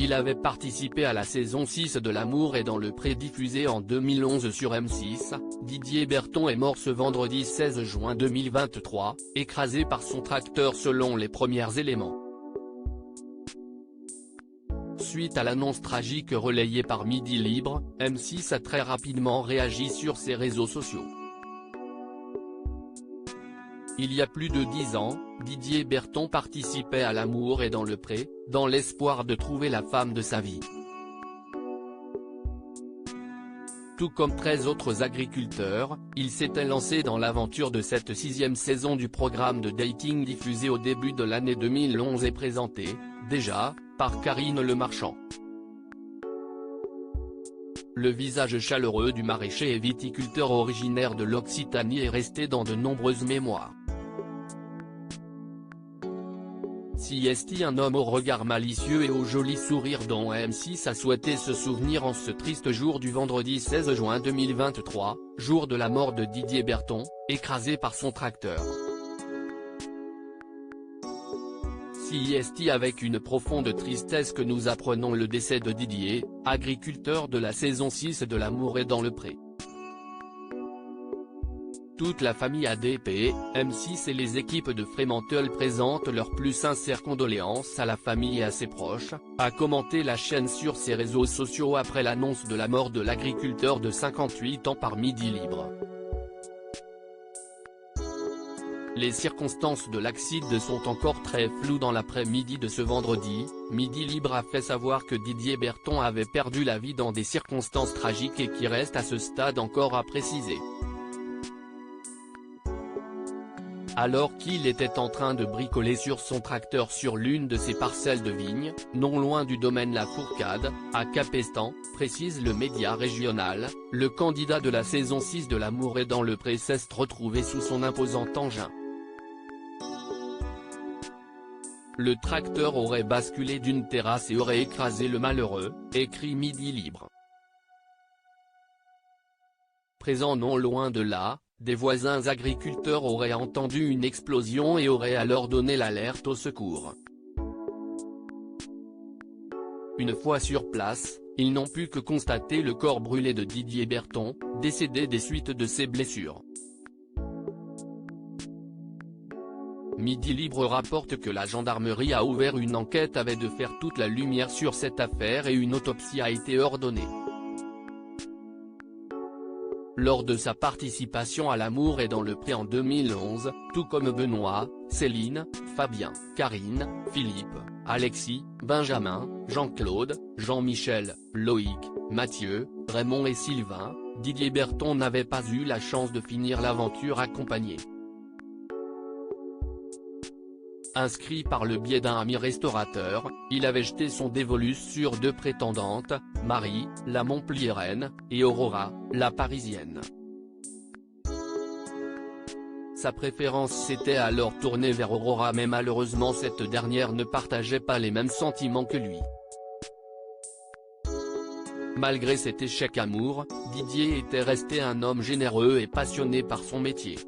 Il avait participé à la saison 6 de L'amour est dans le pré diffusée en 2011 sur M6. Didier Berton est mort ce vendredi 16 juin 2023, écrasé par son tracteur selon les premiers éléments. Suite à l'annonce tragique relayée par Midi Libre, M6 a très rapidement réagi sur ses réseaux sociaux. Il y a plus de 10 ans, Didier Berton participait à L'amour est dans le pré, dans l'espoir de trouver la femme de sa vie. Tout comme 13 autres agriculteurs, il s'était lancé dans l'aventure de cette 6e saison du programme de dating diffusé au début de l'année 2011 et présenté, déjà, par Karine Le Marchand. Le visage chaleureux du maraîcher et viticulteur originaire de l'Occitanie est resté dans de nombreuses mémoires. CST, un homme au regard malicieux et au joli sourire dont M6 a souhaité se souvenir en ce triste jour du vendredi 16 juin 2023, jour de la mort de Didier Berton, écrasé par son tracteur. CST, avec une profonde tristesse que nous apprenons le décès de Didier, agriculteur de la saison 6 de L'amour est dans le pré. Toute la famille ADP, M6 et les équipes de Fremantle présentent leurs plus sincères condoléances à la famille et à ses proches, a commenté la chaîne sur ses réseaux sociaux après l'annonce de la mort de l'agriculteur de 58 ans par Midi Libre. Les circonstances de l'accident sont encore très floues dans l'après-midi de ce vendredi. Midi Libre a fait savoir que Didier Berton avait perdu la vie dans des circonstances tragiques et qui restent à ce stade encore à préciser. Alors qu'il était en train de bricoler sur son tracteur sur l'une de ses parcelles de vignes, non loin du domaine La Fourcade, à Capestan, précise le média régional, le candidat de la saison 6 de L'amour est dans le pré s'est retrouvé sous son imposant engin. Le tracteur aurait basculé d'une terrasse et aurait écrasé le malheureux, écrit Midi Libre. Présent non loin de là, des voisins agriculteurs auraient entendu une explosion et auraient alors donné l'alerte au secours. Une fois sur place, ils n'ont pu que constater le corps brûlé de Didier Berton, décédé des suites de ses blessures. Midi Libre rapporte que la gendarmerie a ouvert une enquête afin de faire toute la lumière sur cette affaire et une autopsie a été ordonnée. Lors de sa participation à L'amour est dans le pré en 2011, tout comme Benoît, Céline, Fabien, Karine, Philippe, Alexis, Benjamin, Jean-Claude, Jean-Michel, Loïc, Mathieu, Raymond et Sylvain, Didier Berton n'avait pas eu la chance de finir l'aventure accompagné. Inscrit par le biais d'un ami restaurateur, il avait jeté son dévolu sur 2 prétendantes, Marie, la Montpelliéraine, et Aurora, la Parisienne. Sa préférence s'était alors tournée vers Aurora mais malheureusement cette dernière ne partageait pas les mêmes sentiments que lui. Malgré cet échec amour, Didier était resté un homme généreux et passionné par son métier.